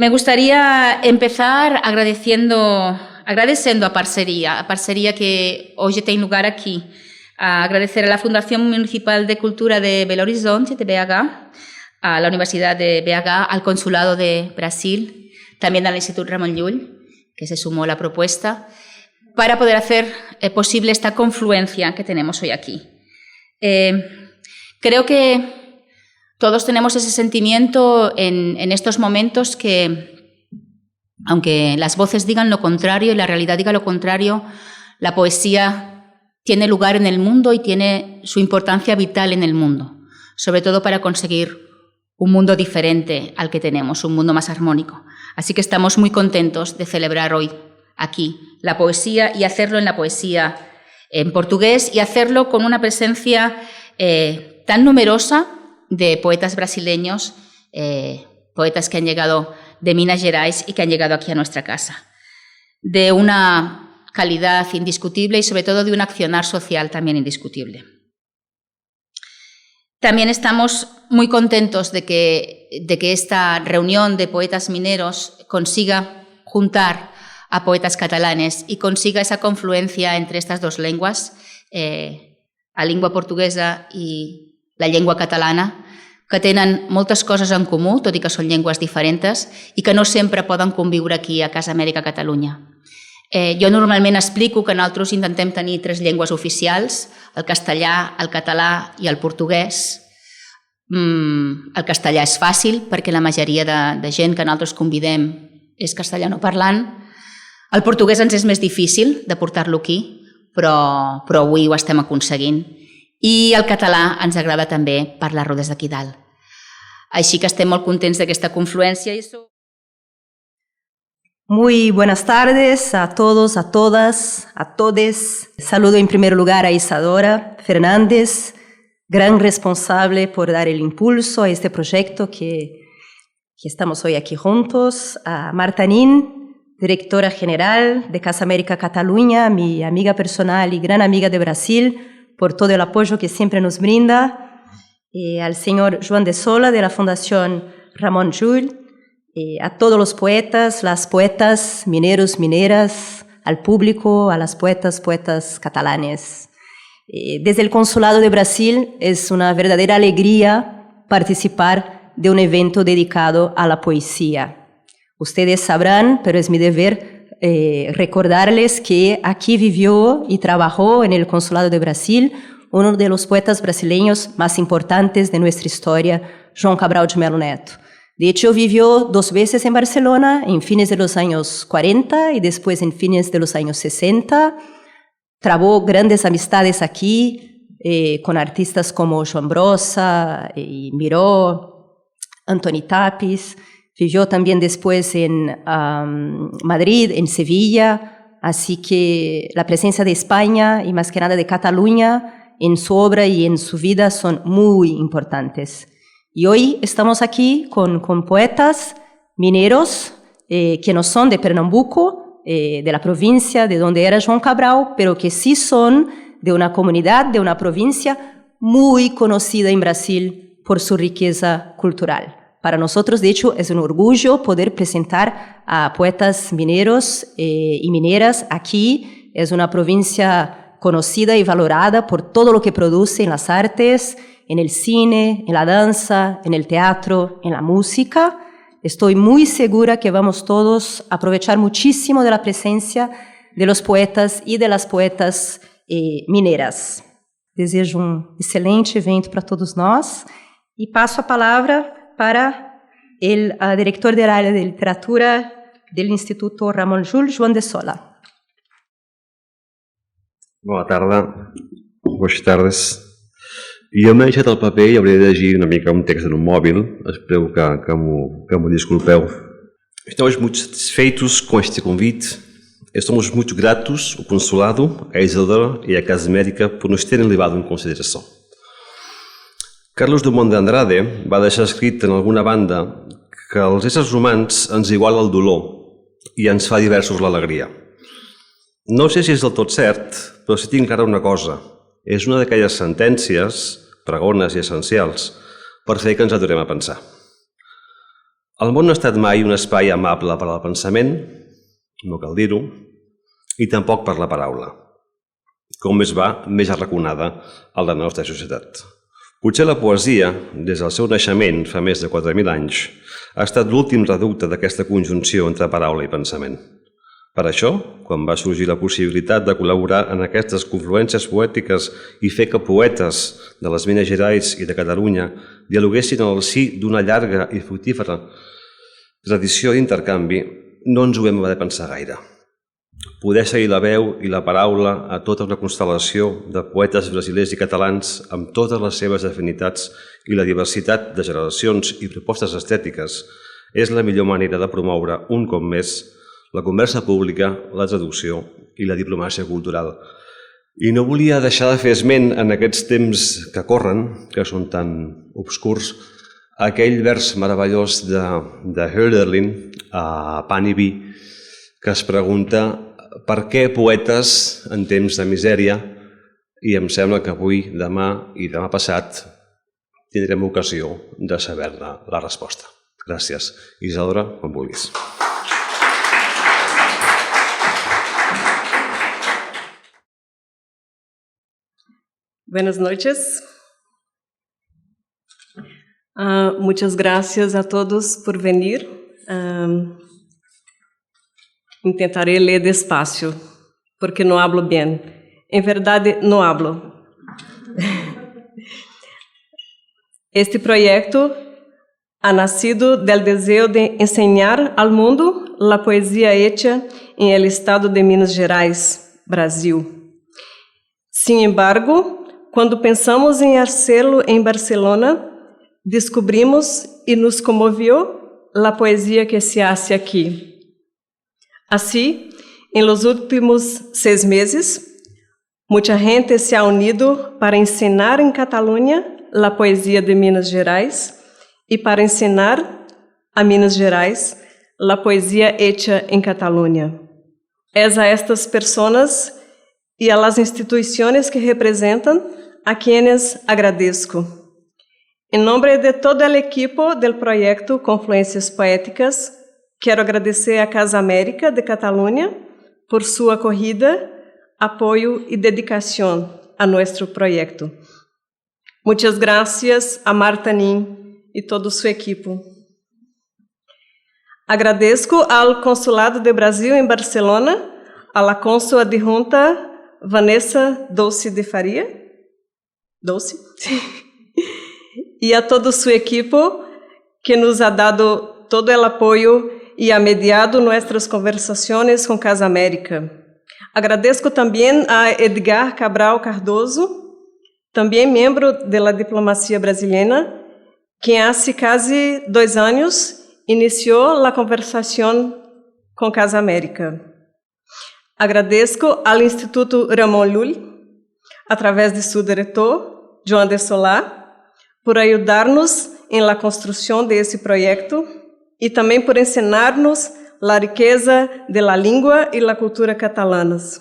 Me gustaría empezar agradeciendo a Parcería que hoy tiene lugar aquí. Agradecer a la Fundación Municipal de Cultura de Belo Horizonte, de BH, a la Universidad de BH, al Consulado de Brasil, también al Instituto Ramon Llull, que se sumó a la propuesta, para poder hacer posible esta confluencia que tenemos hoy aquí. Creo que todos tenemos ese sentimiento en estos momentos que, aunque las voces digan lo contrario y la realidad diga lo contrario, la poesía tiene lugar en el mundo y tiene su importancia vital en el mundo, sobre todo para conseguir un mundo diferente al que tenemos, un mundo más armónico. Así que estamos muy contentos de celebrar hoy aquí la poesía y hacerlo en la poesía en portugués y hacerlo con una presencia tan numerosa de poetas brasileños, poetas que han llegado de Minas Gerais y que han llegado aquí a nuestra casa, de una calidad indiscutible y sobre todo de un accionar social también indiscutible. También estamos muy contentos de que esta reunión de poetas mineros consiga juntar a poetas catalanes y consiga esa confluencia entre estas dos lenguas, la lengua portuguesa i la llengua catalana, que tenen moltes coses en comú, tot i que són llengües diferents, i que no sempre poden conviure aquí a Casa Amèrica, Catalunya. Jo normalment explico que nosaltres intentem tenir 3 llengües oficials, el castellà, el català i el portuguès. El castellà és fàcil perquè la majoria de gent que nosaltres convidem és castellanoparlant. El portuguès ens és més difícil de portar-lo aquí, però avui ho estem aconseguint. I el català ens agrada també parlar-lo des d'aquí dalt. Així que estem molt contents d'aquesta confluència. Muy buenas tardes a todos, a todas, a todes. Saludo en primer lugar a Isadora Fernández, gran responsable por dar el impulso a este proyecto que estamos hoy aquí juntos. A Marta Nin, directora general de Casa América Cataluña, mi amiga personal y gran amiga de Brasil, por todo el apoyo que siempre nos brinda, al señor Joan de Sola de la Fundación Ramon Llull, a todos los poetas, las poetas, mineros, mineras, al público, a las poetas, poetas catalanes. Desde el Consulado de Brasil es una verdadera alegría participar de un evento dedicado a la poesía. Ustedes sabrán, pero es mi deber recordarles que aquí vivió y trabajó en el Consulado de Brasil uno de los poetas brasileños más importantes de nuestra historia, João Cabral de Melo Neto. De hecho, vivió 2 veces en Barcelona, en fines de los años 40 y después en fines de los años 60. Trabó grandes amistades aquí con artistas como Joan Brossa y Miró, Antoni Tapis. Vivió también después en Madrid, en Sevilla, así que la presencia de España y más que nada de Cataluña en su obra y en su vida son muy importantes. Y hoy estamos aquí con poetas mineros que no son de Pernambuco, de la provincia de donde era João Cabral, pero que sí son de una comunidad, de una provincia muy conocida en Brasil por su riqueza cultural. Para nosotros, de hecho, es un orgullo poder presentar a poetas mineros y mineras aquí. Es una provincia conocida y valorada por todo lo que produce en las artes, en el cine, en la danza, en el teatro, en la música. Estoy muy segura que vamos todos a aprovechar muchísimo de la presencia de los poetas y de las poetas mineras. Desejo um excelente evento para todos nós e passo a palavra para o diretor da área de literatura do Instituto Ramon Llull, Joan de Sola. Bona tarda, boas tardes. Jo m'he deixat el paper i hauré de llegir una mica un text en un mòbil. Espero que m'ho disculpeu. Estamos muito satisfeitos com este convite. Estamos muito gratos ao Consulado, à Isadora e à Casa Amèrica por nos terem levado em consideração. Carlos Drummond de Andrade va deixar escrit en alguna banda que als éssers humans ens iguala el dolor i ens fa diversos l'alegria. No sé si és del tot cert, però sí tinc clara una cosa. És una d'aquelles sentències, pregones i essencials per fer que ens aturem a pensar. El món no ha estat mai un espai amable per al pensament, no cal dir-ho, i tampoc per la paraula. Com més va, més arraconada a la nostra societat. Potser la poesia, des del seu naixement fa més de 4.000 anys, ha estat l'últim reducte d'aquesta conjunció entre paraula i pensament. Per això, quan va sorgir la possibilitat de col·laborar en aquestes confluències poètiques i fer que poetes de les Minas Gerais i de Catalunya dialoguessin en el si d'una llarga i fructífera tradició d'intercanvi, no ens ho vam haver de pensar gaire. Poder seguir la veu i la paraula a tota una constel·lació de poetes brasilers i catalans amb totes les seves afinitats i la diversitat de generacions i propostes estètiques és la millor manera de promoure un cop més la conversa pública, la traducció i la diplomàcia cultural. I no volia deixar de fer esment en aquests temps que corren, que són tan obscurs, aquell vers meravellós de Hölderlin, a Pan i vi, que es pregunta per què poetes en temps de misèria, i em sembla que avui, demà i demà passat tindrem ocasió de saber-ne la resposta. Gràcies. Isadora, quan vulguis. Buenas noches. Muchas gracias a todos por venir. Intentaré ler despacio, porque não hablo bem. Em verdade, não hablo. Este proyecto ha nacido del deseo de enseñar al mundo la poesía hecha en el estado de Minas Gerais, Brasil. Sin embargo, quando pensamos em hacerlo em Barcelona, descobrimos e nos comovió la poesía que se hace aquí. Así, en los últimos 6 meses, mucha gente se ha unido para ensinar en Cataluña la poesía de Minas Gerais y para ensinar a Minas Gerais la poesía hecha en Cataluña. Es a estas personas y a las instituciones que representan a quienes agradezco. Em nome de todo o equipo do projeto Confluências Poéticas, quero agradecer à Casa América de Catalunha por sua acolhida, apoio e dedicação a nosso projeto. Muitas graças a Marta Nin e todo o seu equipo. Agradeço ao Consulado do Brasil em Barcelona, a la cônsul adjunta Vanessa Dolce de Faria, e a todo seu equipo que nos ha dado todo o apoio e ha mediado nossas conversações com Casa América. Agradeço também a Edgar Cabral Cardoso, também membro da diplomacia brasileira, que há quase 2 anos iniciou a conversação com Casa América. Agradeço ao Instituto Ramon Llull, através de seu diretor, João de Solá, por ajudar-nos em la construção desse projeto e também por ensinar-nos a riqueza de la língua e la cultura catalanas.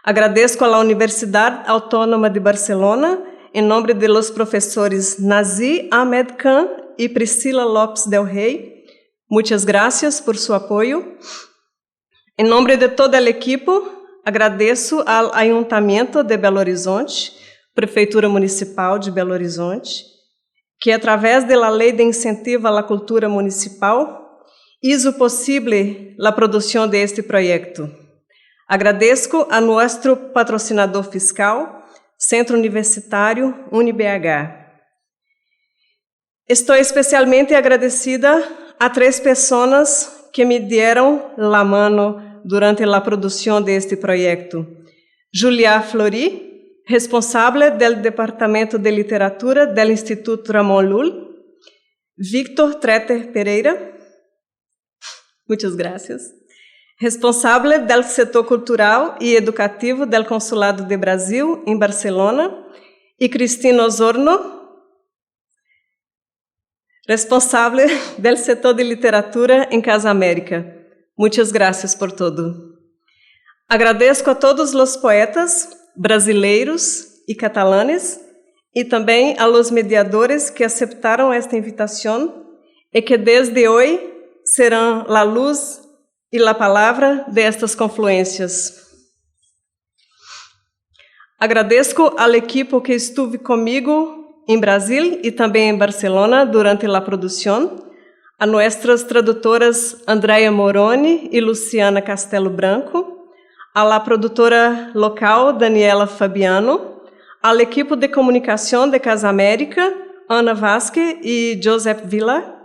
Agradeço à Universidade Autônoma de Barcelona, em nome de los professores Nazi Ahmed Khan e Priscila Lopes del Rey. Muitas graças por seu apoio. Em nome de toda a equipe, agradeço ao Ayuntamiento de Belo Horizonte, Prefeitura Municipal de Belo Horizonte, que através da Lei de Incentivo à Cultura Municipal, hizo possível a produção deste projeto. Agradeço a nosso patrocinador fiscal, Centro Universitário UniBH. Estou especialmente agradecida a 3 pessoas que me deram a mano durante a produção deste projeto. Julia Flori, responsável do Departamento de Literatura do Instituto Ramon Llull, Victor Treter Pereira, muitas graças, responsável do setor cultural e educativo do Consulado de Brasil em Barcelona, e Cristina Osorno, responsável do setor de literatura em Casa América. Muitas graças por tudo. Agradeço a todos os poetas brasileiros e catalanes, e também a los mediadores que aceptaram esta invitação e que desde hoy serão a luz e a palavra de estas confluências. Agradeço ao equipo que estuve comigo em Brasil e também em Barcelona durante a produção, a nossas tradutoras Andrea Moroni e Luciana Castelo Branco, a la produtora local Daniela Fabiano, ao equipo de comunicação de Casa América, Ana Vasque e Joseph Villa,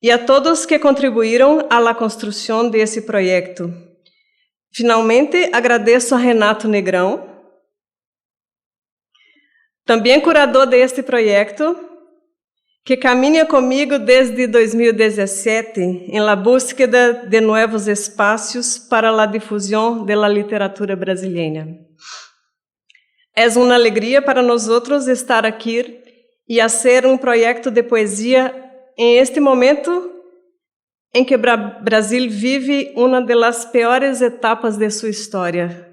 e a todos que contribuíram à la construção desse projeto. Finalmente, agradeço a Renato Negrão, também curador deste projeto, que caminha comigo desde 2017 em la búsqueda de novos espaços para a difusão da literatura brasileira. É uma alegria para nós outros estar aqui e fazer um projeto de poesia em este momento em que o Brasil vive uma das piores etapas de sua história.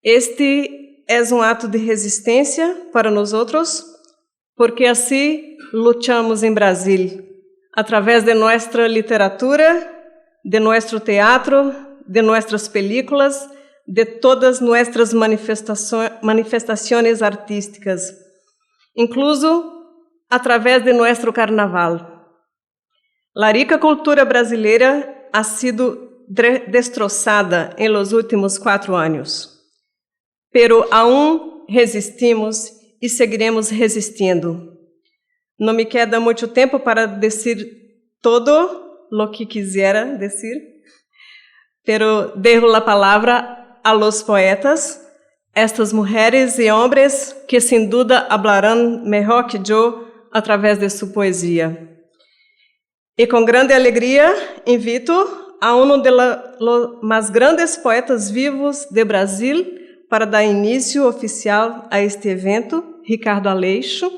Este é um ato de resistência para nós outros, porque assim lutamos em Brasil, através de nossa literatura, de nosso teatro, de nossas películas, de todas nossas manifestações artísticas, incluso através de nosso carnaval. A rica cultura brasileira ha sido destroçada em los últimos 4 anos. Pero aún resistimos e seguiremos resistindo. Não me queda muito tempo para dizer todo lo que quisiera decir, pero dejo la palabra a los poetas, estas mulheres e homens que sem dúvida hablarão melhor que eu através de sua poesia. E com grande alegria invito a um dos mais grandes poetas vivos de Brasil para dar início oficial a este evento, Ricardo Aleixo.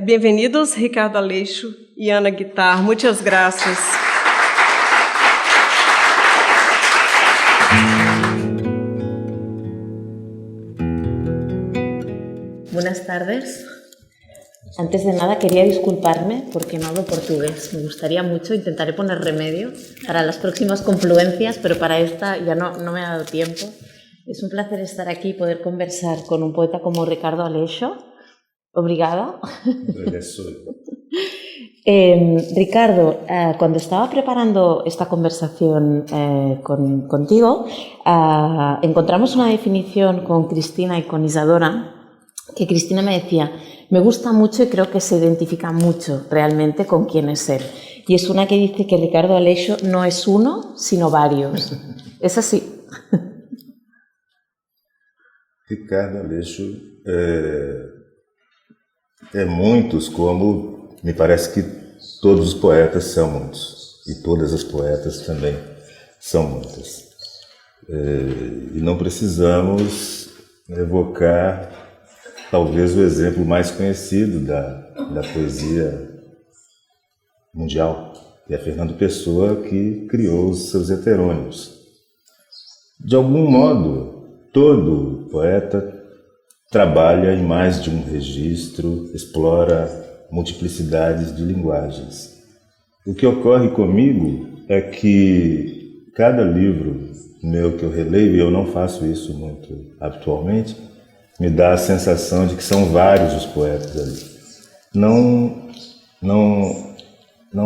Bem-vindos, Ricardo Aleixo e Ana Guitar. Muitas graças. Buenas tardes. Antes de nada quería disculparme porque no hablo portugués. Me gustaría mucho, intentaré poner remedio para las próximas confluencias, pero para esta ya no me ha dado tiempo. Es un placer estar aquí y poder conversar con un poeta como Ricardo Aleixo. Obrigada. Ricardo, cuando estaba preparando esta conversación contigo, encontramos una definición con Cristina y con Isadora, que Cristina me decía, me gusta mucho y creo que se identifica mucho realmente con quién es él. Y es una que dice que Ricardo Aleixo no es uno, sino varios. ¿Es así? Ricardo Aleixo é muitos, como me parece que todos os poetas são muitos. E todas as poetas também são muitas. E não precisamos evocar talvez o exemplo mais conhecido da poesia mundial, que é Fernando Pessoa, que criou os seus heterônimos. De algum modo, todo poeta trabalha em mais de um registro, explora multiplicidades de linguagens. O que ocorre comigo é que cada livro meu que eu releio, e eu não faço isso muito habitualmente, me dá a sensação de que são vários os poetas ali. Não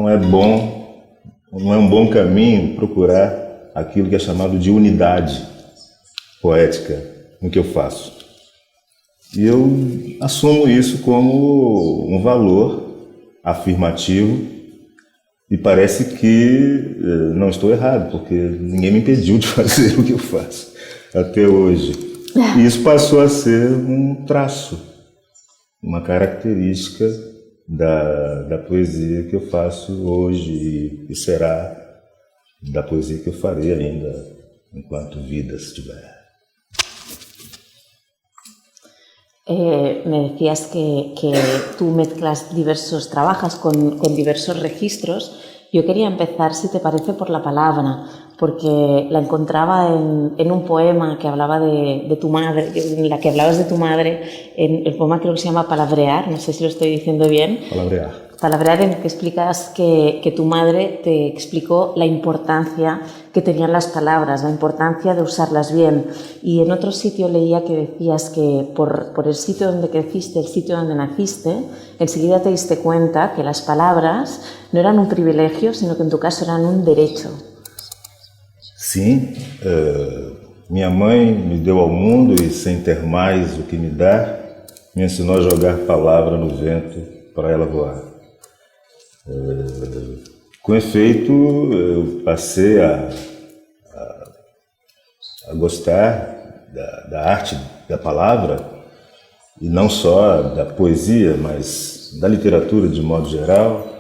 é um bom caminho procurar aquilo que é chamado de unidade poética no que eu faço. E eu assumo isso como um valor afirmativo e parece que não estou errado, porque ninguém me impediu de fazer o que eu faço até hoje. E isso passou a ser um traço, uma característica da poesia que eu faço hoje e será da poesia que eu farei ainda enquanto vida estiver. Me decías que tú mezclas trabajas con diversos registros. Yo quería empezar, si te parece, por la palabra, porque la encontraba en un poema que hablaba de tu madre, en la que hablabas de tu madre, en el poema creo que se llama Palabrear, no sé si lo estoy diciendo bien. Palabrear, en el que explicas que tu madre te explicó la importancia que tenían las palabras, la importancia de usarlas bien. Y en otro sitio leía que decías que por el sitio donde creciste, el sitio donde naciste, enseguida te diste cuenta que las palabras no eran un privilegio, sino que en tu caso eran un derecho. Sim, minha mãe me deu ao mundo e, sem ter mais o que me dar, me ensinou a jogar palavra no vento para ela voar. Com efeito, eu passei a gostar da arte da palavra, e não só da poesia, mas da literatura de modo geral,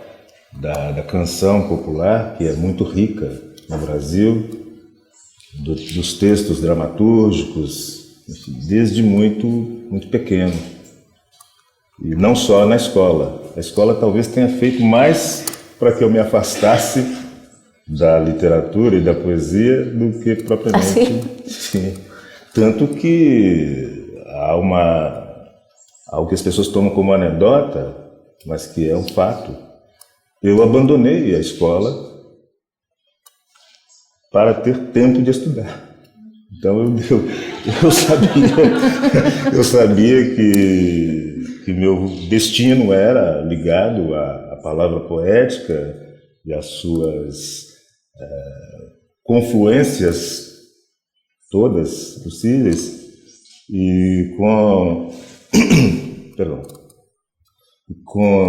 da canção popular, que é muito rica no Brasil, dos textos dramatúrgicos, enfim, desde muito pequeno. E não só na escola. A escola talvez tenha feito mais para que eu me afastasse da literatura e da poesia do que propriamente. Sim. Tanto que há algo que as pessoas tomam como anedota, mas que é um fato. Eu abandonei a escola para ter tempo de estudar. Então eu sabia que meu destino era ligado à palavra poética e às suas confluências todas possíveis. E com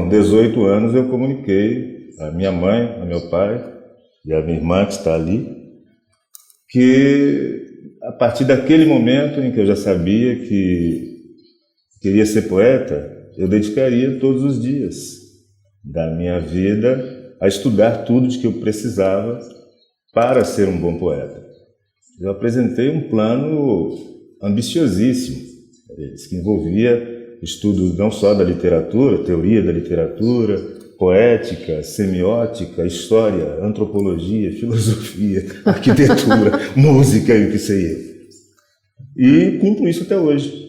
18 anos eu comuniquei a minha mãe, a meu pai e a minha irmã que está ali, que a partir daquele momento em que eu já sabia que queria ser poeta, eu dedicaria todos os dias da minha vida a estudar tudo de que eu precisava para ser um bom poeta. Eu apresentei um plano ambiciosíssimo, que envolvia estudo não só da literatura, teoria da literatura, poética, semiótica, história, antropologia, filosofia, arquitetura, música e o que sei eu. E cumpro isso até hoje.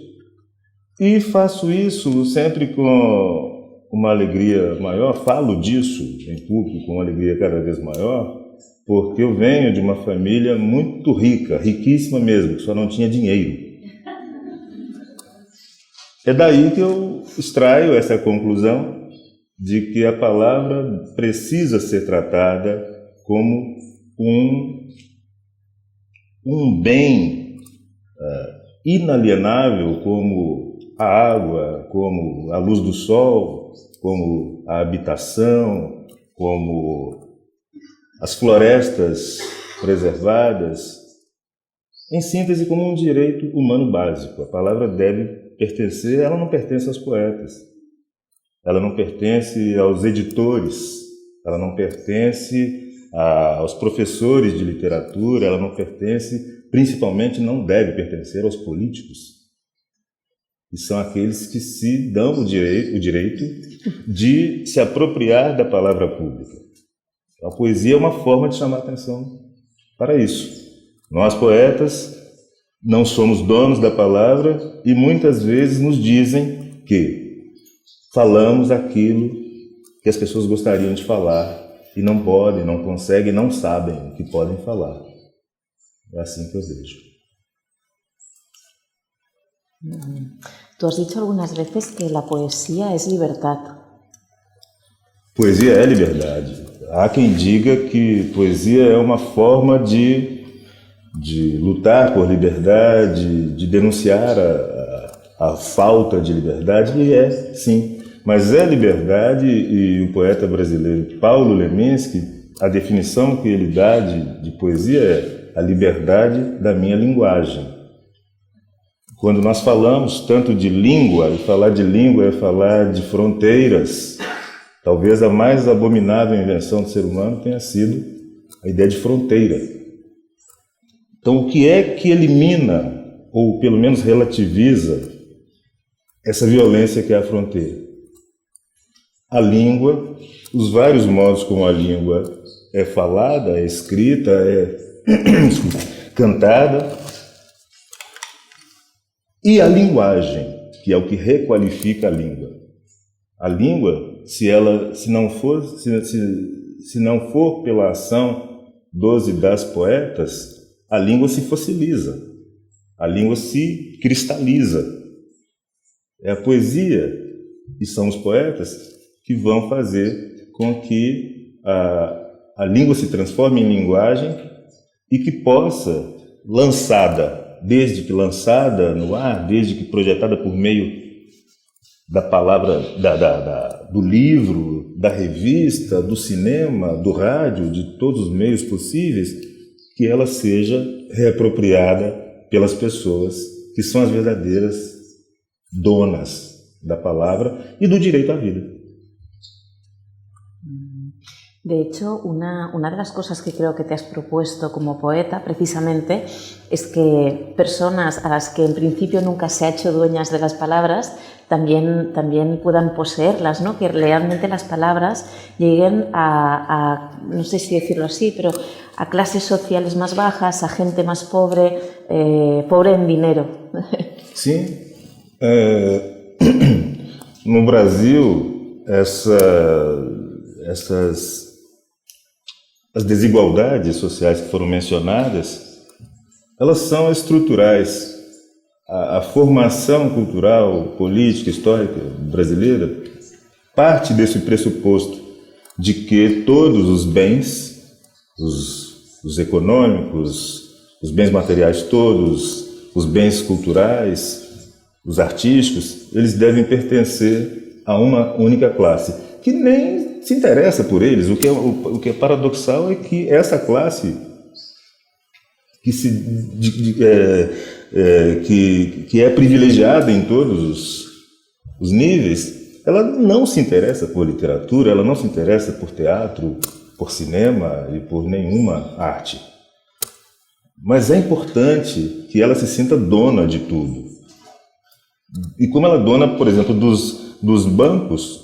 E faço isso sempre com uma alegria maior, falo disso em público com uma alegria cada vez maior, porque eu venho de uma família muito rica, riquíssima mesmo, que só não tinha dinheiro. É daí que eu extraio essa conclusão de que a palavra precisa ser tratada como um bem inalienável, como a água, como a luz do sol, como a habitação, como as florestas preservadas, em síntese, como um direito humano básico. A palavra deve pertencer, ela não pertence aos poetas, ela não pertence aos editores, ela não pertence aos professores de literatura, ela não pertence, principalmente não deve pertencer aos políticos, que são aqueles que se dão o direito de se apropriar da palavra pública. A poesia é uma forma de chamar atenção para isso. Nós, poetas, não somos donos da palavra e muitas vezes nos dizem que falamos aquilo que as pessoas gostariam de falar e não podem, não conseguem, não sabem o que podem falar. É assim que eu vejo. Tú has dicho algunas veces que la poesía es libertad. Poesia é liberdade. Há quem diga que poesia é uma forma de lutar por liberdade, de denunciar a falta de liberdade, e é, sim. Mas é liberdade, e o poeta brasileiro Paulo Leminski, a definição que ele dá de poesia é a liberdade da minha linguagem. Quando nós falamos tanto de língua, e falar de língua é falar de fronteiras, talvez a mais abominável invenção do ser humano tenha sido a ideia de fronteira. Então, o que é que elimina, ou pelo menos relativiza, essa violência que é a fronteira? A língua, os vários modos como a língua é falada, é escrita, cantada, e a linguagem, que é o que requalifica a língua. A língua, se não for pela ação dos e das poetas, a língua se fossiliza, a língua se cristaliza. É a poesia e são os poetas que vão fazer com que a língua se transforme em linguagem e que possa, desde que lançada no ar, desde que projetada por meio da palavra, do livro, da revista, do cinema, do rádio, de todos os meios possíveis, que ela seja reapropriada pelas pessoas que são as verdadeiras donas da palavra y del derecho a la vida. De hecho, una de las cosas que creo que te has propuesto como poeta, precisamente, es que personas a las que en principio nunca se ha hecho dueñas de las palabras, también puedan poseerlas, ¿no? Que realmente las palabras lleguen a, no sé si decirlo así, pero a clases sociales más bajas, a gente más pobre, pobre en dinero. Sim. No Brasil, as desigualdades sociais que foram mencionadas, elas são estruturais. A formação cultural, política, histórica brasileira parte desse pressuposto de que todos os bens, os econômicos, os bens materiais todos, os bens culturais, os artísticos, eles devem pertencer a uma única classe, que nem se interessa por eles. O que é paradoxal é que essa classe que é privilegiada em todos os níveis, ela não se interessa por literatura, ela não se interessa por teatro, por cinema e por nenhuma arte. Mas é importante que ela se sinta dona de tudo. E como ela é dona, por exemplo, dos bancos,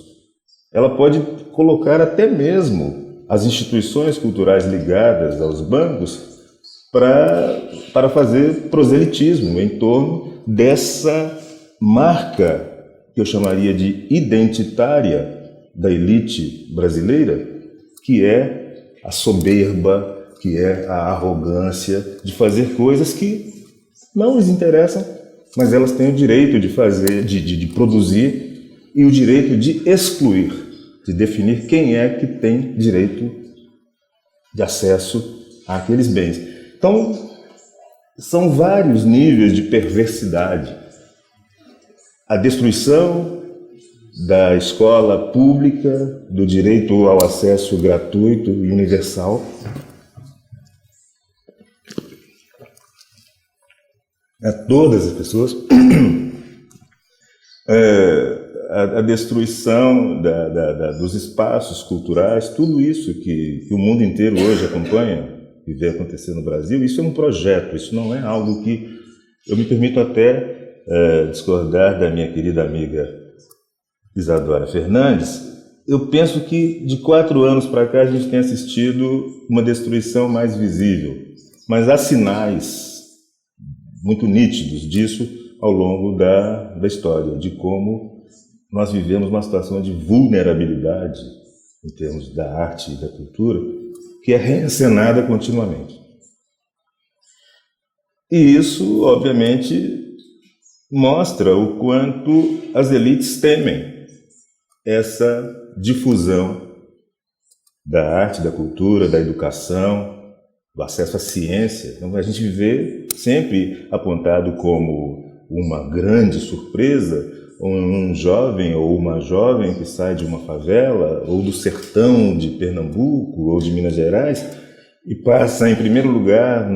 ela pode colocar até mesmo as instituições culturais ligadas aos bancos para fazer proselitismo em torno dessa marca que eu chamaria de identitária da elite brasileira, que é a soberba, que é a arrogância de fazer coisas que não lhes interessam, mas elas têm o direito de fazer, de produzir e o direito de excluir, de definir quem é que tem direito de acesso àqueles bens. Então, são vários níveis de perversidade. A destruição da escola pública, do direito ao acesso gratuito e universal, a todas as pessoas, a destruição dos espaços culturais, tudo isso que o mundo inteiro hoje acompanha e vê acontecer no Brasil, isso é um projeto, isso não é algo que... Eu me permito até discordar da minha querida amiga Isadora Fernandes. Eu penso que de 4 anos para cá a gente tem assistido uma destruição mais visível, mas há sinais muito nítidos disso ao longo da história, de como nós vivemos uma situação de vulnerabilidade em termos da arte e da cultura, que é reencenada continuamente. E isso, obviamente, mostra o quanto as elites temem essa difusão da arte, da cultura, da educação, do acesso à ciência. Então, a gente vê sempre apontado como uma grande surpresa um jovem ou uma jovem que sai de uma favela ou do sertão de Pernambuco ou de Minas Gerais e passa em primeiro lugar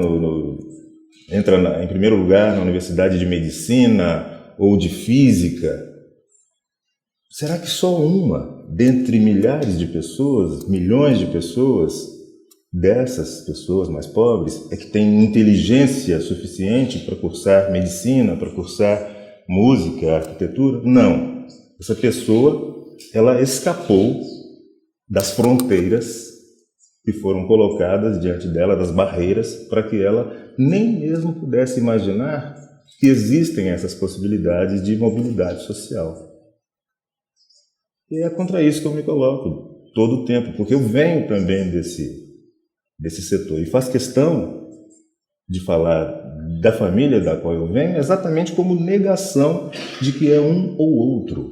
entra em primeiro lugar na Universidade de Medicina ou de Física. Será que só uma dentre milhares de pessoas, milhões de pessoas, dessas pessoas mais pobres, é que tem inteligência suficiente para cursar medicina, para cursar música, arquitetura? Não. Essa pessoa, ela escapou das fronteiras que foram colocadas diante dela, das barreiras, para que ela nem mesmo pudesse imaginar que existem essas possibilidades de mobilidade social. E é contra isso que eu me coloco todo o tempo, porque eu venho também desse setor e faço questão de falar da família da qual eu venho exatamente como negação de que é um ou outro.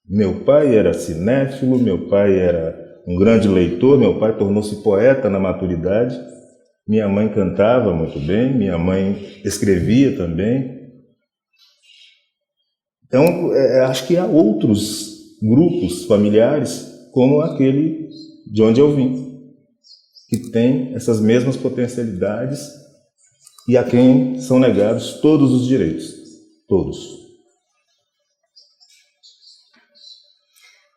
Meu pai era cinéfilo, meu pai era um grande leitor, meu pai tornou-se poeta na maturidade, minha mãe cantava muito bem, minha mãe escrevia também. Então, acho que há outros grupos familiares como aquele de onde eu vim, que tem essas mesmas potencialidades e a quem são negados todos os direitos, todos.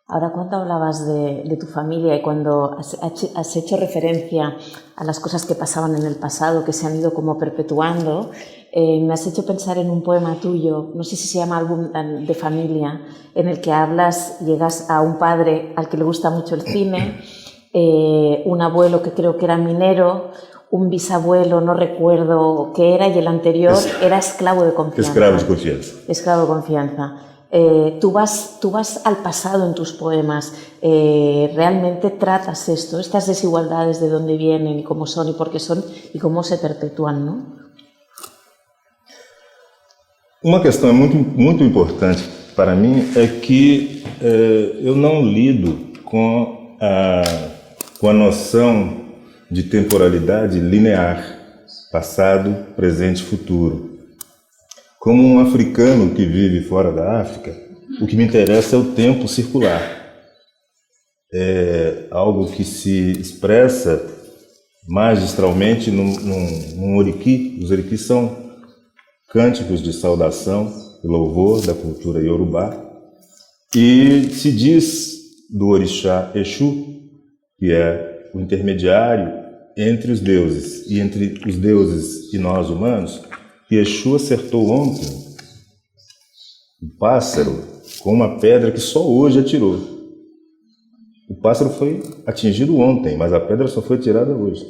Ahora, cuando hablabas de tu familia y cuando has hecho referencia a las cosas que pasaban en el pasado, que se han ido como perpetuando, me has hecho pensar en un poema tuyo, no sé si se llama Álbum de Familia, en el que llegas a un padre al que le gusta mucho el cine, un abuelo que creo que era minero, un bisabuelo, no recuerdo qué era, y el anterior era esclavo de confianza. Esclavo de confianza. Esclavo de confianza. Tú vas al pasado en tus poemas, realmente tratas estas desigualdades, de dónde vienen y cómo son y por qué son y cómo se perpetúan, ¿no? Uma questão muito importante para mim é que eu não lido com a noção de temporalidade linear, passado, presente e futuro. Como um africano que vive fora da África, o que me interessa é o tempo circular. É algo que se expressa magistralmente num oriki. Os orikis são cânticos de saudação e louvor da cultura iorubá. E se diz do orixá Exu, que é o intermediário entre os deuses e entre os deuses e nós humanos, que Exu acertou ontem um pássaro com uma pedra que só hoje atirou. O pássaro foi atingido ontem, mas a pedra só foi tirada hoje.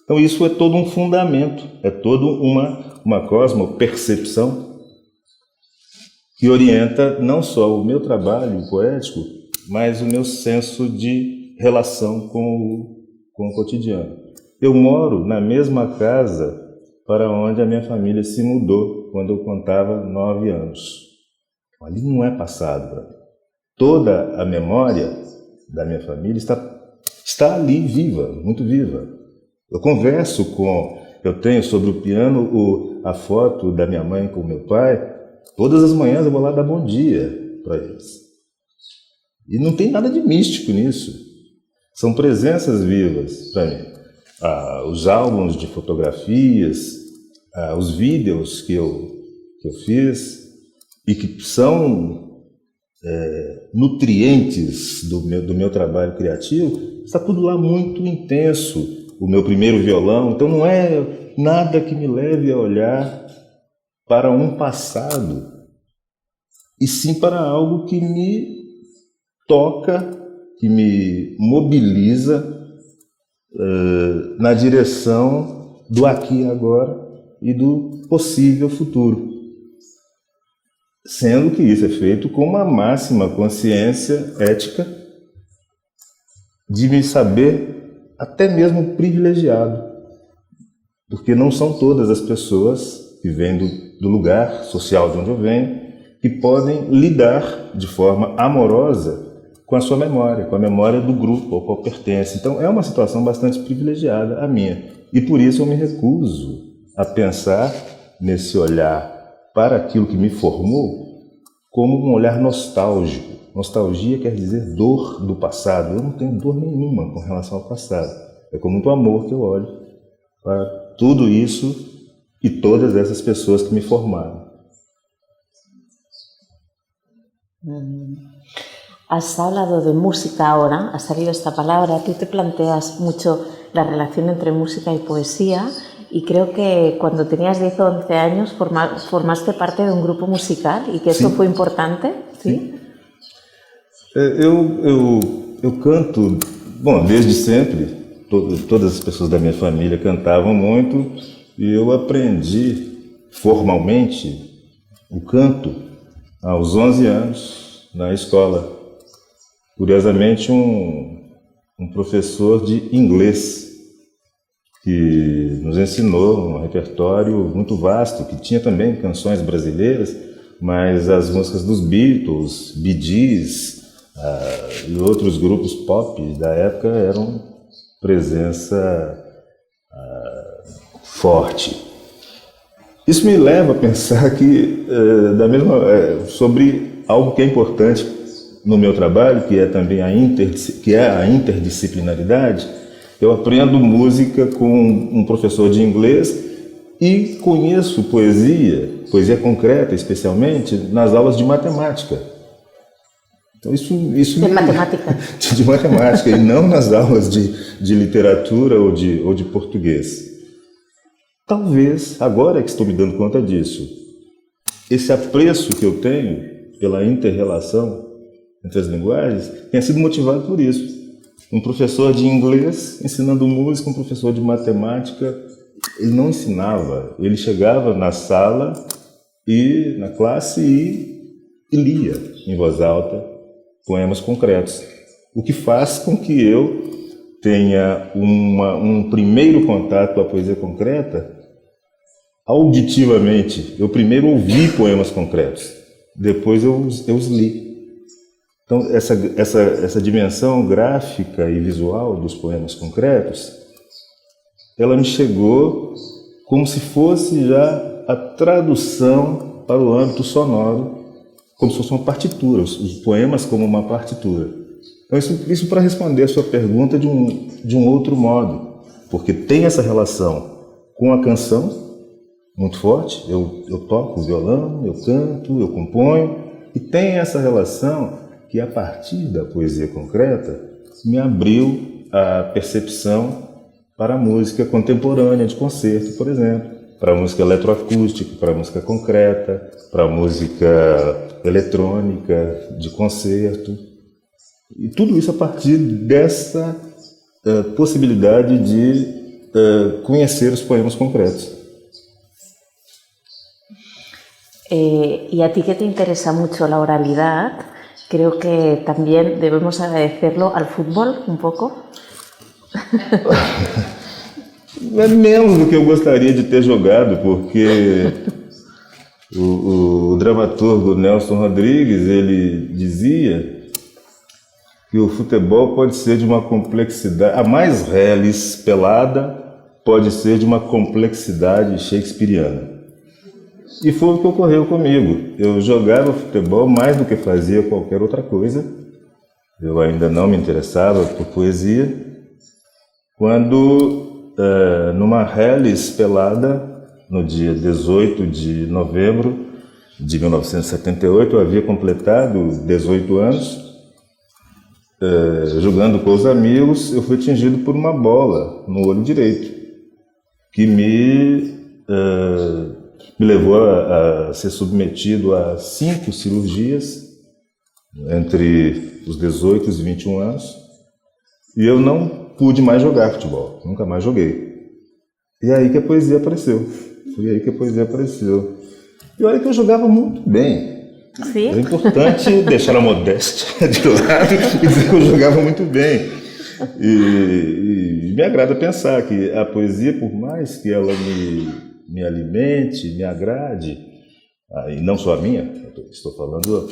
Então isso é todo um fundamento, é toda uma cosmopercepção que orienta não só o meu trabalho poético, mas o meu senso de relação com o cotidiano. Eu moro na mesma casa para onde a minha família se mudou quando eu contava 9 anos. Ali não é passado para mim. Toda a memória da minha família está ali viva, muito viva. Eu tenho sobre o piano a foto da minha mãe com o meu pai. Todas as manhãs eu vou lá dar bom dia para eles. E não tem nada de místico nisso. São presenças vivas para mim. Os álbuns de fotografias, os vídeos que eu fiz e que são nutrientes do meu trabalho criativo, está tudo lá muito intenso. O meu primeiro violão, então não é nada que me leve a olhar para um passado, e sim para algo que me toca, que me mobiliza na direção do aqui e agora e do possível futuro. Sendo que isso é feito com uma máxima consciência ética de me saber até mesmo privilegiado, porque não são todas as pessoas que vêm do lugar social de onde eu venho que podem lidar de forma amorosa com a sua memória, com a memória do grupo ao qual pertence. Então é uma situação bastante privilegiada a minha, e por isso eu me recuso a pensar nesse olhar para aquilo que me formou como um olhar nostálgico. Nostalgia quer dizer dor do passado. Eu não tenho dor nenhuma com relação ao passado. É com muito amor que eu olho para tudo isso e todas essas pessoas que me formaram. Has hablado de música ahora, ha salido esta palabra, tú te planteas mucho la relación entre música y poesía, y creo que cuando tenías 10 o 11 años formaste parte de un grupo musical y que eso fue importante. ¿Sí? Eu canto, bom, desde sempre, todas as pessoas da minha família cantavam muito e eu aprendi formalmente o canto aos 11 anos na escola. Curiosamente, um professor de inglês que nos ensinou um repertório muito vasto, que tinha também canções brasileiras, mas as músicas dos Beatles, Bee Gees e outros grupos pop da época eram presença forte. Isso me leva a pensar que sobre algo que é importante no meu trabalho, que é também a interdisciplinaridade. Eu aprendo música com um professor de inglês e conheço poesia concreta especialmente, nas aulas de matemática. Então isso de matemática. De matemática, e não nas aulas de literatura ou de português. Talvez, agora que estou me dando conta disso, esse apreço que eu tenho pela inter-relação entre as linguagens tenha sido motivado por isso. Um professor de inglês ensinando música, um professor de matemática, ele não ensinava, ele chegava na sala e na classe e lia em voz alta poemas concretos, o que faz com que eu tenha um primeiro contato com a poesia concreta auditivamente. Eu primeiro ouvi poemas concretos, depois eu os li. Então, essa dimensão gráfica e visual dos poemas concretos, ela me chegou como se fosse já a tradução para o âmbito sonoro, como se fosse uma partitura, os poemas como uma partitura. Então, isso para responder a sua pergunta de um outro modo, porque tem essa relação com a canção muito forte, eu toco o violão, eu canto, eu componho, e tem essa relação que a partir da poesia concreta me abriu a percepção para a música contemporânea de concerto, por exemplo, para a música eletroacústica, para a música concreta, para a música eletrônica de concerto. E tudo isso a partir dessa possibilidade de conhecer os poemas concretos. Y a ti que te interesa mucho la oralidad, creo que también debemos agradecerlo al fútbol un poco. É menos do que eu gostaria de ter jogado, porque o dramaturgo Nelson Rodrigues, ele dizia que o futebol pode ser de uma complexidade, a mais reles pelada pode ser de uma complexidade shakespeariana. E foi o que ocorreu comigo. Eu jogava futebol mais do que fazia qualquer outra coisa. Eu ainda não me interessava por poesia. Quando, numa reles pelada, no dia 18 de novembro de 1978, eu havia completado 18 anos, jogando com os amigos, eu fui atingido por uma bola no olho direito, que me levou a ser submetido a 5 cirurgias entre os 18 e os 21 anos, e eu não pude mais jogar futebol, nunca mais joguei. E aí que a poesia apareceu. Foi aí que a poesia apareceu. E olha que eu jogava muito bem. Sim. É importante deixar a modéstia de lado e dizer que eu jogava muito bem. E me agrada pensar que a poesia, por mais que ela me alimente, me agrade, e não só a minha, estou falando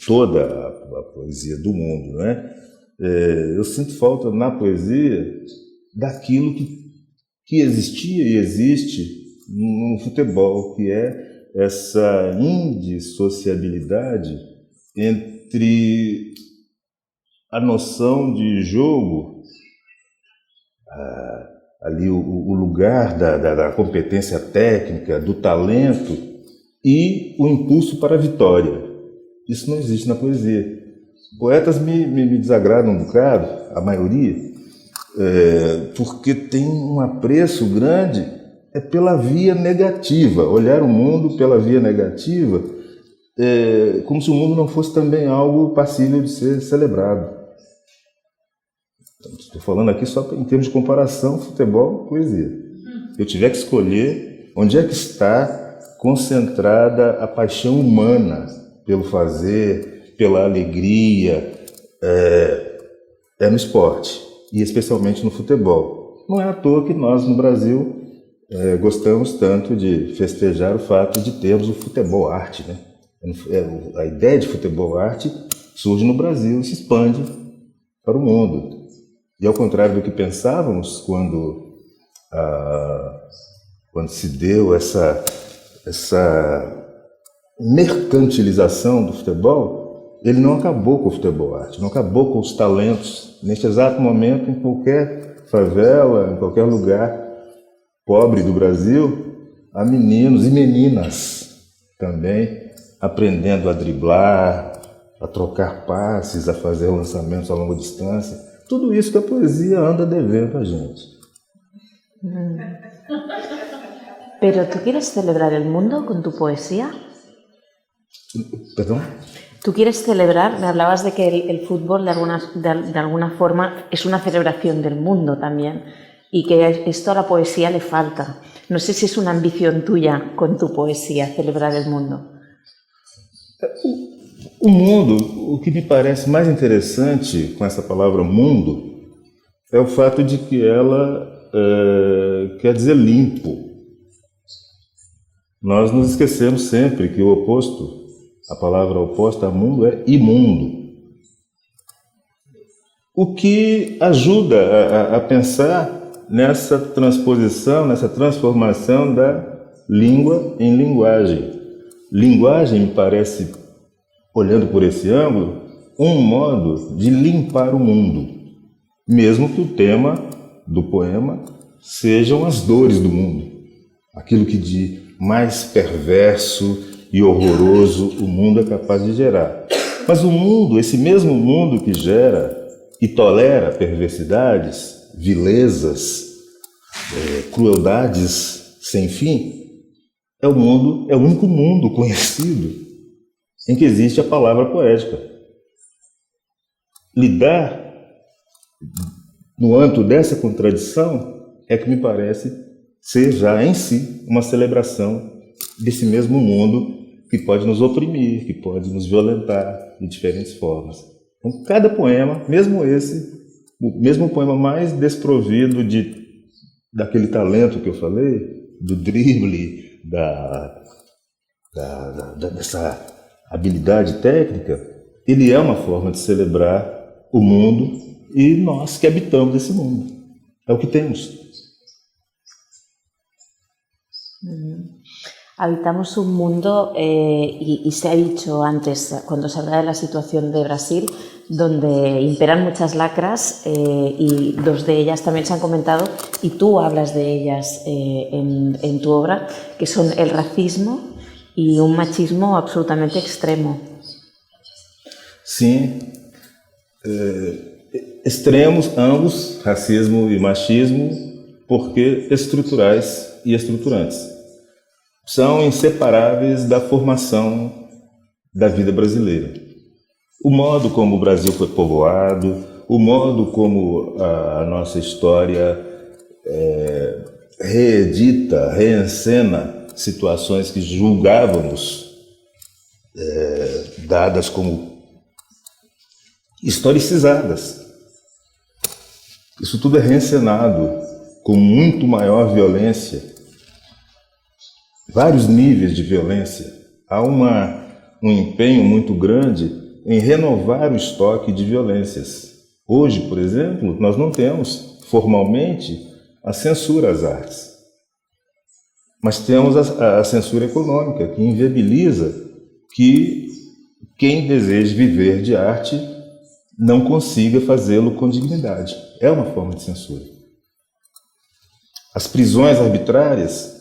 toda a poesia do mundo, né? Eu sinto falta na poesia daquilo que existia e existe no futebol, que é essa indissociabilidade entre a noção de jogo, ali o lugar da competência técnica, do talento e o impulso para a vitória. Isso não existe na poesia. Poetas me desagradam um bocado, a maioria, porque tem um apreço grande pela via negativa, olhar o mundo pela via negativa, como se o mundo não fosse também algo passível de ser celebrado. Estou falando aqui só em termos de comparação, futebol, poesia. Eu tiver que escolher onde é que está concentrada a paixão humana pelo fazer, pela alegria, é no esporte, e especialmente no futebol. Não é à toa que nós, no Brasil, gostamos tanto de festejar o fato de termos o futebol arte, né? A ideia de futebol arte surge no Brasil e se expande para o mundo. E ao contrário do que pensávamos quando se deu essa mercantilização do futebol, ele não acabou com o futebol arte, não acabou com os talentos. Neste exato momento, em qualquer favela, em qualquer lugar pobre do Brasil, há meninos e meninas também aprendendo a driblar, a trocar passes, a fazer lançamentos a longa distância. Tudo isso que a poesia anda devendo a gente. ¿Pero tú quieres celebrar el mundo con tu poesía? ¿Perdón? ¿Tú quieres celebrar? Me hablabas de que el fútbol de alguna forma es una celebración del mundo también y que esto a la poesía le falta. No sé si es una ambición tuya con tu poesía celebrar el mundo. O mundo, o que me parece mais interessante com essa palavra mundo, é o fato de que ela quer dizer limpo. Nós nos esquecemos sempre que o oposto, a palavra oposta a mundo é imundo. O que ajuda a pensar nessa transposição, nessa transformação da língua em linguagem. Linguagem me parece, olhando por esse ângulo, um modo de limpar o mundo, mesmo que o tema do poema sejam as dores do mundo, aquilo que de mais perverso e horroroso o mundo é capaz de gerar. Mas o mundo, esse mesmo mundo que gera e tolera perversidades, vilezas, crueldades sem fim, é o único mundo conhecido em que existe a palavra poética. Lidar no âmbito dessa contradição é que me parece ser já em si uma celebração desse mesmo mundo que pode nos oprimir, que pode nos violentar de diferentes formas. Então, cada poema, mesmo o poema mais desprovido daquele talento que eu falei, do drible, dessa habilidade técnica, ele é uma forma de celebrar o mundo e nós que habitamos esse mundo. É o que temos. Habitamos un mundo, y se ha dicho antes, cuando se habla de la situación de Brasil, donde imperan muchas lacras y dos de ellas también se han comentado, y tú hablas de ellas en tu obra, que son el racismo y un machismo absolutamente extremo. Sim, extremos ambos, racismo e machismo, porque estruturais e estruturantes. São inseparáveis da formação da vida brasileira. O modo como o Brasil foi povoado, o modo como a nossa história reedita, reencena situações que julgávamos dadas como historicizadas. Isso tudo é reencenado com muito maior violência, vários níveis de violência. Há um empenho muito grande em renovar o estoque de violências. Hoje, por exemplo, nós não temos formalmente a censura às artes, mas temos a censura econômica, que inviabiliza que quem deseja viver de arte não consiga fazê-lo com dignidade. É uma forma de censura. As prisões arbitrárias,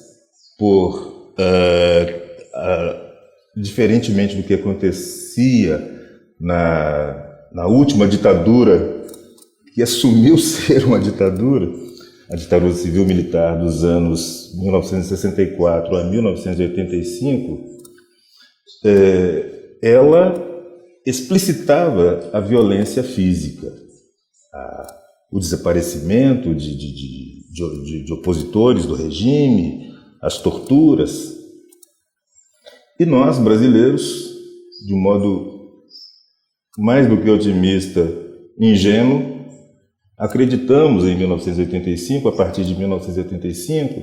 diferentemente do que acontecia na última ditadura, que assumiu ser uma ditadura, a ditadura civil-militar dos anos 1964 a 1985, ela explicitava a violência física, o desaparecimento de opositores do regime, as torturas. E nós, brasileiros, de um modo mais do que otimista, ingênuo, acreditamos em 1985, a partir de 1985,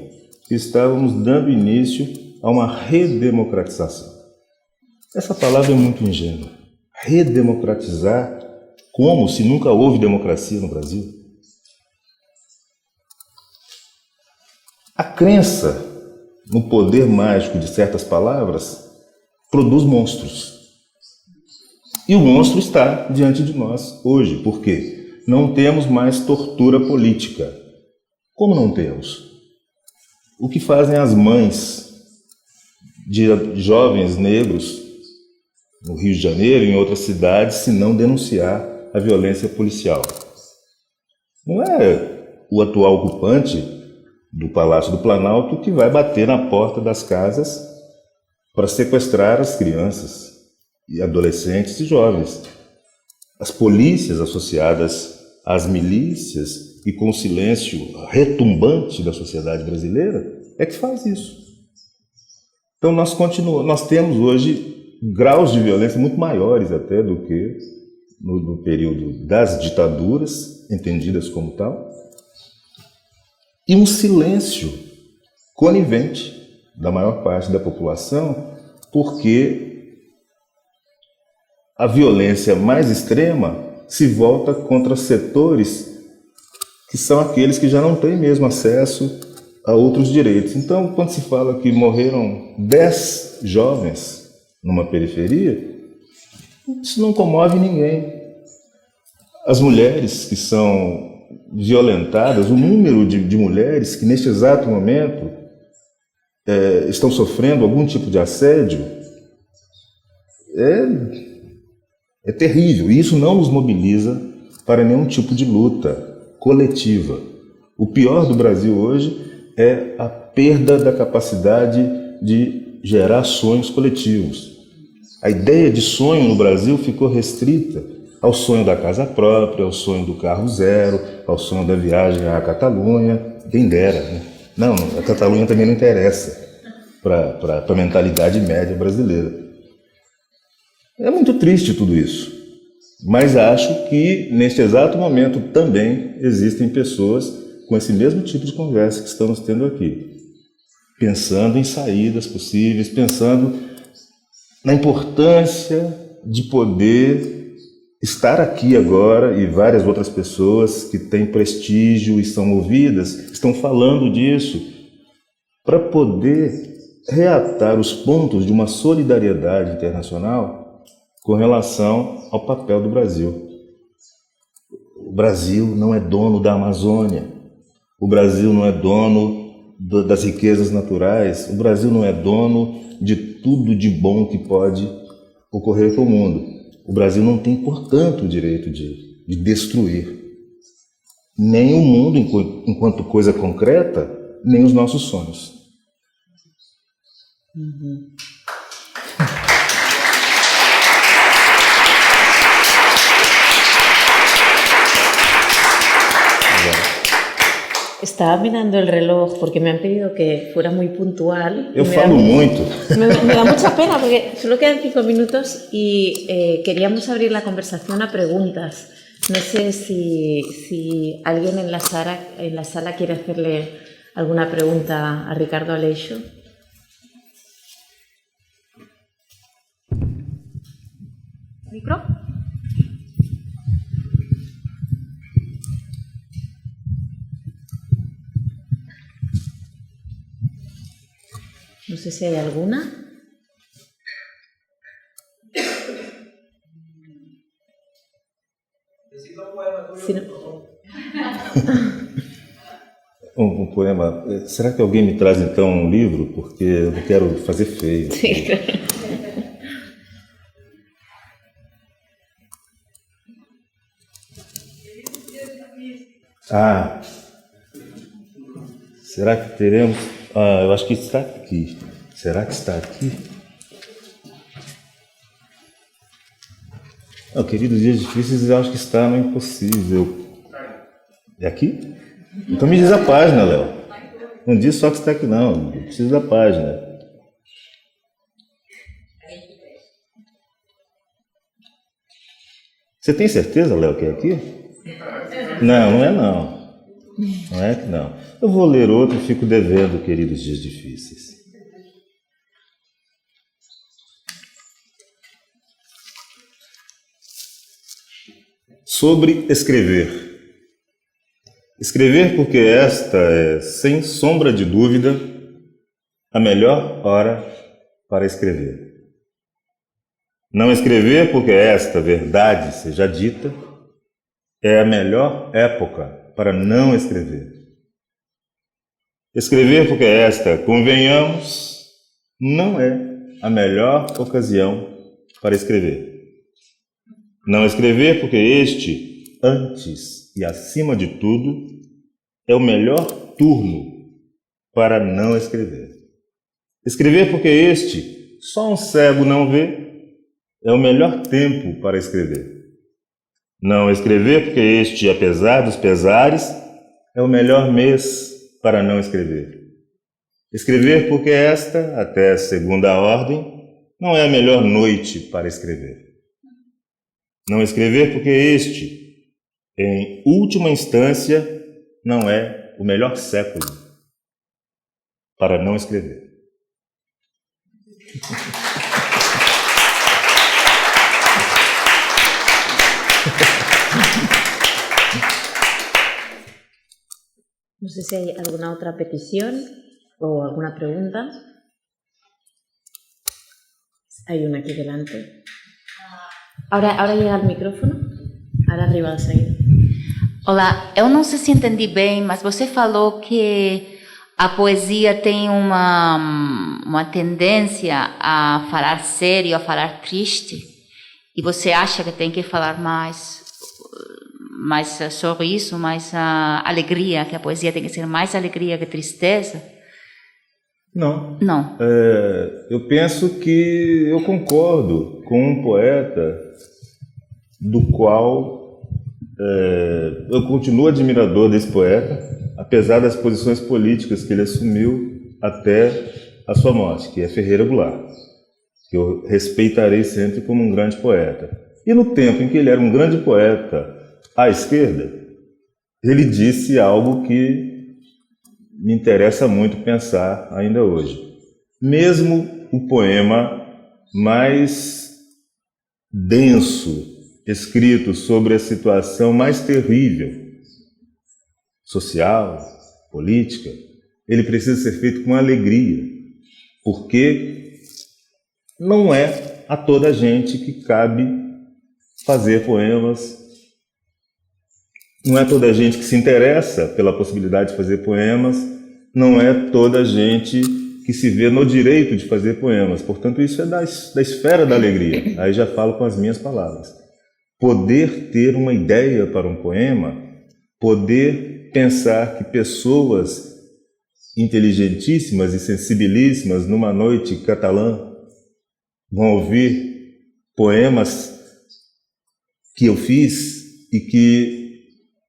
que estávamos dando início a uma redemocratização. Essa palavra é muito ingênua. Redemocratizar, como se nunca houve democracia no Brasil? A crença no poder mágico de certas palavras produz monstros. E o monstro está diante de nós hoje. Por quê? Não temos mais tortura política. Como não temos? O que fazem as mães de jovens negros no Rio de Janeiro e em outras cidades se não denunciar a violência policial? Não é o atual ocupante do Palácio do Planalto que vai bater na porta das casas para sequestrar as crianças e adolescentes e jovens. As polícias associadas às milícias e com o silêncio retumbante da sociedade brasileira é que faz isso. Então nós temos hoje graus de violência muito maiores até do que no período das ditaduras, entendidas como tal, e um silêncio conivente da maior parte da população, porque a violência mais extrema se volta contra setores que são aqueles que já não têm mesmo acesso a outros direitos. Então, quando se fala que morreram 10 jovens numa periferia, isso não comove ninguém. As mulheres que são violentadas, o número de mulheres que neste exato momento estão sofrendo algum tipo de assédio é terrível. E isso não nos mobiliza para nenhum tipo de luta coletiva. O pior do Brasil hoje é a perda da capacidade de gerar sonhos coletivos. A ideia de sonho no Brasil ficou restrita ao sonho da casa própria, ao sonho do carro zero, ao sonho da viagem à Catalunha. Quem dera, né? Não, a Catalunha também não interessa para a mentalidade média brasileira. É muito triste tudo isso, mas acho que neste exato momento também existem pessoas com esse mesmo tipo de conversa que estamos tendo aqui, pensando em saídas possíveis, pensando na importância de poder estar aqui agora, e várias outras pessoas que têm prestígio e são ouvidas estão falando disso, para poder reatar os pontos de uma solidariedade internacional com relação ao papel do Brasil. O Brasil não é dono da Amazônia, o Brasil não é dono das riquezas naturais, o Brasil não é dono de tudo de bom que pode ocorrer com o mundo. O Brasil não tem, portanto, o direito de destruir nem o mundo enquanto coisa concreta, nem os nossos sonhos. Estaba mirando el reloj porque me han pedido que fuera muy puntual. Eu falo muito. Me da mucha pena porque solo quedan 5 minutos y queríamos abrir la conversación a preguntas. No sé si alguien en la sala quiere hacerle alguna pregunta a Ricardo Aleixo. ¿Micro? No sé si hay alguna. Si no... Um poema. Será que alguém me traz então um livro? Porque eu não quero fazer feio. Sí. Ah, será que teremos? Ah, eu acho que está aqui. Será que está aqui? Não, queridos dias difíceis, eu acho que está no impossível. É aqui? Então me diz a página, Léo. Não diz só que está aqui, não. Eu preciso da página. Você tem certeza, Léo, que é aqui? Não, não é não. Não é que não. Eu vou ler outro e fico devendo, queridos dias difíceis. Sobre escrever. Escrever porque esta é, sem sombra de dúvida, a melhor hora para escrever. Não escrever porque esta verdade seja dita, é a melhor época para não escrever. Escrever porque esta, convenhamos, não é a melhor ocasião para escrever. Não escrever porque este, antes e acima de tudo, é o melhor turno para não escrever. Escrever porque este, só um cego não vê, é o melhor tempo para escrever. Não escrever porque este, apesar dos pesares, é o melhor mês para não escrever. Escrever porque esta, até segunda ordem, não é a melhor noite para escrever. Não escrever porque este, em última instância, não é o melhor século para não escrever. No sé si hay alguna otra petición o alguna pregunta. Hay una aquí delante. Ahora llega el micrófono. Ahora arriba de saída. Olá, eu não sei se entendi bem, mas você falou que a poesia tem uma tendência a falar sério, a falar triste, e você acha que tem que falar mais sorriso, mais alegria, que a poesia tem que ser mais alegria que tristeza? Não. Não. Eu penso que eu concordo com um poeta do qual eu continuo admirador desse poeta, apesar das posições políticas que ele assumiu até a sua morte, que é Ferreira Goulart, que eu respeitarei sempre como um grande poeta. E no tempo em que ele era um grande poeta à esquerda, ele disse algo que me interessa muito pensar ainda hoje. Mesmo o poema mais denso, escrito sobre a situação mais terrível, social, política, ele precisa ser feito com alegria, porque não é a toda a gente que cabe fazer poemas, não é toda a gente que se interessa pela possibilidade de fazer poemas, não é toda a gente que se vê no direito de fazer poemas. Portanto, isso é da esfera da alegria. Aí já falo com as minhas palavras. Poder ter uma ideia para um poema, poder pensar que pessoas inteligentíssimas e sensibilíssimas numa noite catalã vão ouvir poemas que eu fiz e que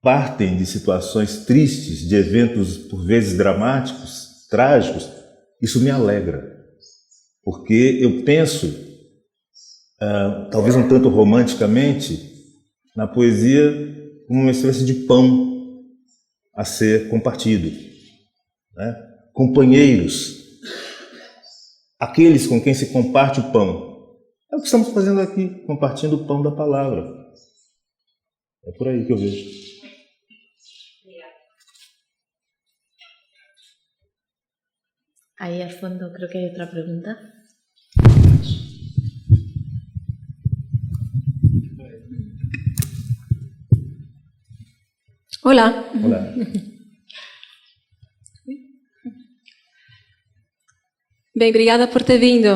partem de situações tristes, de eventos por vezes dramáticos, trágicos, isso me alegra, porque eu penso, talvez um tanto romanticamente, na poesia como uma espécie de pão a ser compartido, né? Companheiros, aqueles com quem se comparte o pão. É o que estamos fazendo aqui, compartilhando o pão da palavra. É por aí que eu vejo. Ahí al fondo creo que hay otra pregunta. Olá. Olá. Bem, obrigada por ter vindo.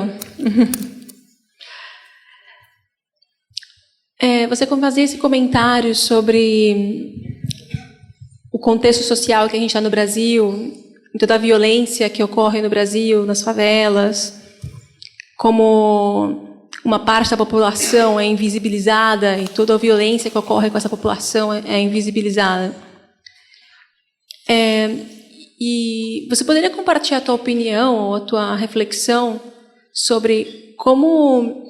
Você fazia esse comentário sobre o contexto social que a gente está no Brasil, toda a violência que ocorre no Brasil, nas favelas, como uma parte da população é invisibilizada e toda a violência que ocorre com essa população é invisibilizada. E você poderia compartilhar a tua opinião ou a tua reflexão sobre como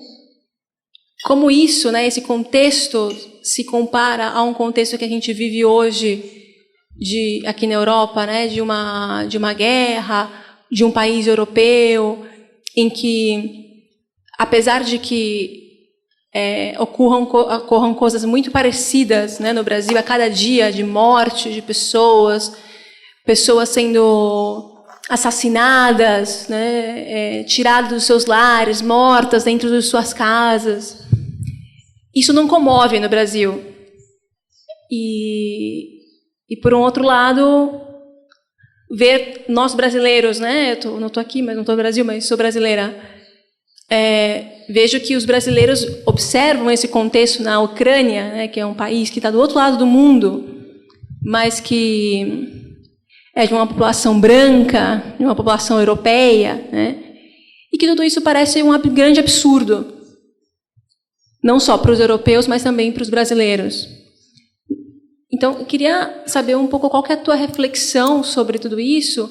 isso, né, esse contexto se compara a um contexto que a gente vive hoje aqui na Europa, né, de uma guerra, de um país europeu, em que, apesar de que ocorram coisas muito parecidas, né, no Brasil a cada dia, de morte de pessoas sendo assassinadas, né, tiradas dos seus lares, mortas dentro de suas casas. Isso não comove no Brasil. E por um outro lado, ver nós brasileiros, né, eu não estou aqui, mas não estou no Brasil, mas sou brasileira, vejo que os brasileiros observam esse contexto na Ucrânia, né, que é um país que está do outro lado do mundo, mas que é de uma população branca, de uma população europeia, né, e que tudo isso parece um grande absurdo, não só para os europeus, mas também para os brasileiros. Então, eu queria saber um pouco qual que é a tua reflexão sobre tudo isso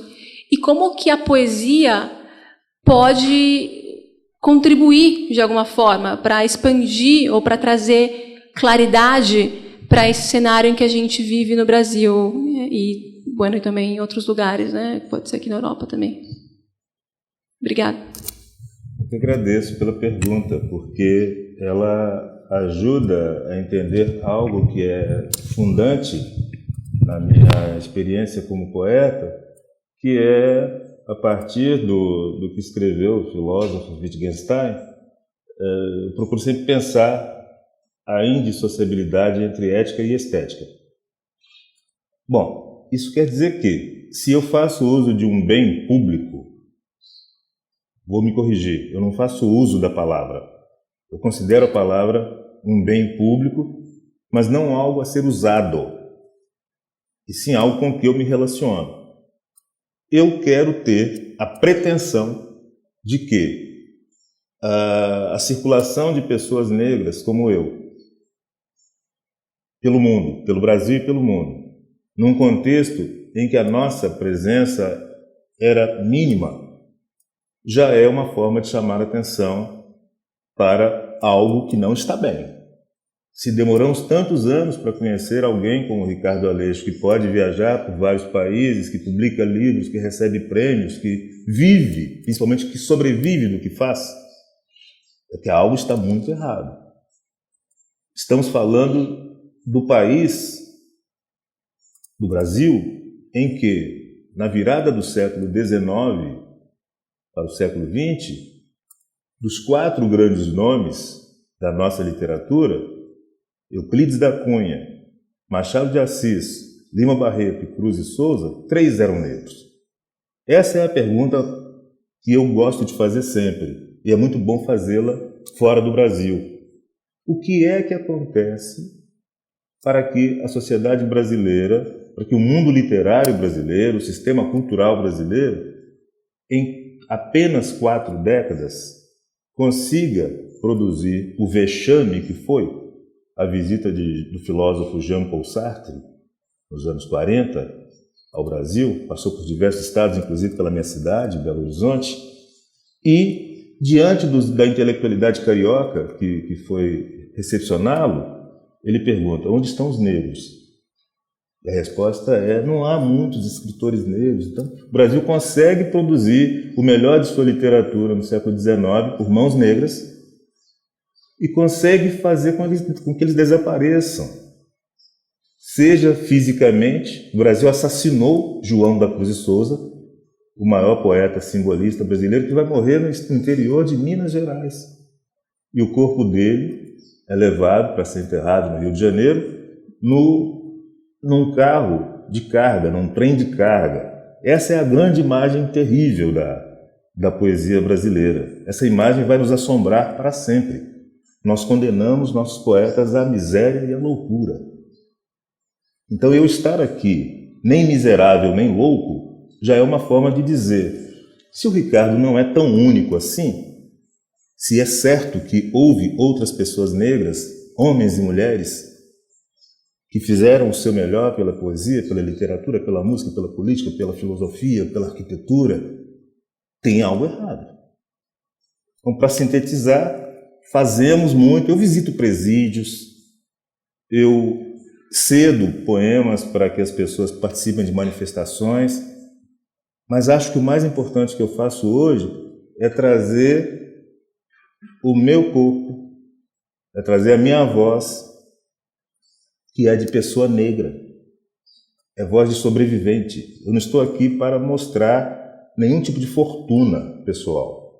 e como que a poesia pode contribuir, de alguma forma, para expandir ou para trazer claridade para esse cenário em que a gente vive no Brasil e também em outros lugares, né? Pode ser aqui na Europa também. Obrigada. Eu agradeço pela pergunta, porque ela ajuda a entender algo que é fundante na minha experiência como poeta, que é, a partir do que escreveu o filósofo Wittgenstein, eu procuro sempre pensar a indissociabilidade entre ética e estética. Bom, isso quer dizer que, se eu faço uso de um bem público, vou me corrigir, eu não faço uso da palavra. Eu considero a palavra um bem público, mas não algo a ser usado, e sim algo com que eu me relaciono. Eu quero ter a pretensão de que a circulação de pessoas negras como eu, pelo mundo, pelo Brasil e pelo mundo, num contexto em que a nossa presença era mínima, já é uma forma de chamar a atenção para algo que não está bem. Se demoramos tantos anos para conhecer alguém como o Ricardo Aleixo, que pode viajar por vários países, que publica livros, que recebe prêmios, que vive, principalmente que sobrevive do que faz, é que algo está muito errado. Estamos falando do país, do Brasil, em que, na virada do século XIX para o século XX, dos 4 grandes nomes da nossa literatura, Euclides da Cunha, Machado de Assis, Lima Barreto e Cruz de Souza, 3 eram negros. Essa é a pergunta que eu gosto de fazer sempre, e é muito bom fazê-la fora do Brasil. O que é que acontece para que a sociedade brasileira, para que o mundo literário brasileiro, o sistema cultural brasileiro, em apenas 4 décadas, consiga produzir o vexame que foi a visita do filósofo Jean-Paul Sartre, nos anos 40, ao Brasil, passou por diversos estados, inclusive pela minha cidade, Belo Horizonte, e, diante da intelectualidade carioca que foi recepcioná-lo, ele pergunta: onde estão os negros? E a resposta é: não há muitos escritores negros. Então, o Brasil consegue produzir o melhor de sua literatura no século XIX por mãos negras e consegue fazer com que eles desapareçam. Seja fisicamente, o Brasil assassinou João da Cruz de Souza, o maior poeta simbolista brasileiro, que vai morrer no interior de Minas Gerais. E o corpo dele é levado para ser enterrado no Rio de Janeiro num carro de carga, num trem de carga. Essa é a grande imagem terrível da poesia brasileira. Essa imagem vai nos assombrar para sempre. Nós condenamos nossos poetas à miséria e à loucura. Então, eu estar aqui, nem miserável, nem louco, já é uma forma de dizer: se o Ricardo não é tão único assim, se é certo que houve outras pessoas negras, homens e mulheres, que fizeram o seu melhor pela poesia, pela literatura, pela música, pela política, pela filosofia, pela arquitetura, tem algo errado. Então, para sintetizar, fazemos muito. Eu visito presídios, eu cedo poemas para que as pessoas participem de manifestações, mas acho que o mais importante que eu faço hoje é trazer o meu corpo, é trazer a minha voz, que é de pessoa negra, é voz de sobrevivente. Eu não estou aqui para mostrar nenhum tipo de fortuna pessoal.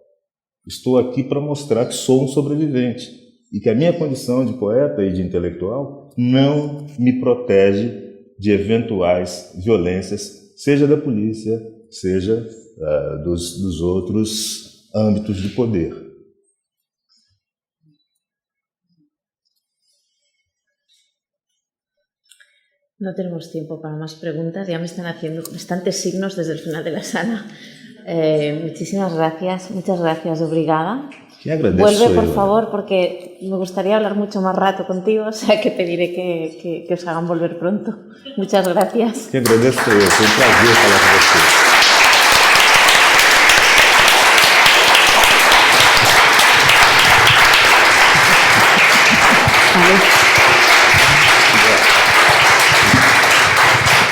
Estou aqui para mostrar que sou um sobrevivente e que a minha condição de poeta e de intelectual não me protege de eventuais violências, seja da polícia, seja dos outros âmbitos de poder. No tenemos tiempo para más preguntas, ya me están haciendo bastantes signos desde el final de la sala. Muchísimas gracias, muchas gracias, obrigada. Vuelve, por favor, porque me gustaría hablar mucho más rato contigo, o sea que pediré que os hagan volver pronto. Muchas gracias. Que agradeço eu, foi um prazer falar com você.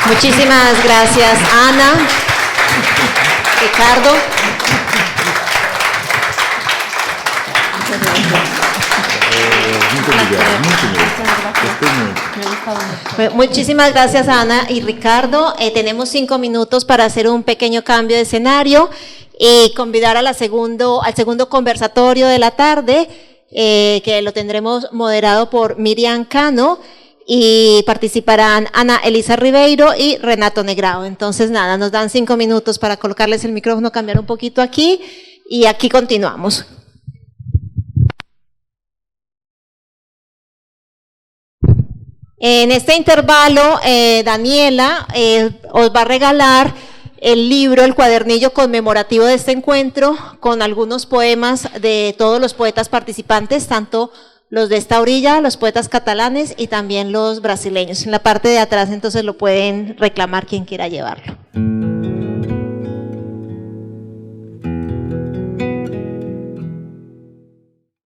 Muchísimas gracias, Ana, Ricardo. Muchísimas gracias, Ana y Ricardo. Tenemos 5 minutos para hacer un pequeño cambio de escenario y convidar al segundo conversatorio de la tarde, que lo tendremos moderado por Miriam Cano, y participarán Ana Elisa Ribeiro y Renato Negrao. Entonces, nada, nos dan 5 minutos para colocarles el micrófono, cambiar un poquito aquí, y aquí continuamos. En este intervalo, Daniela os va a regalar el libro, el cuadernillo conmemorativo de este encuentro, con algunos poemas de todos los poetas participantes, tanto los de esta orilla, los poetas catalanes y también los brasileños. En la parte de atrás, entonces, lo pueden reclamar quien quiera llevarlo.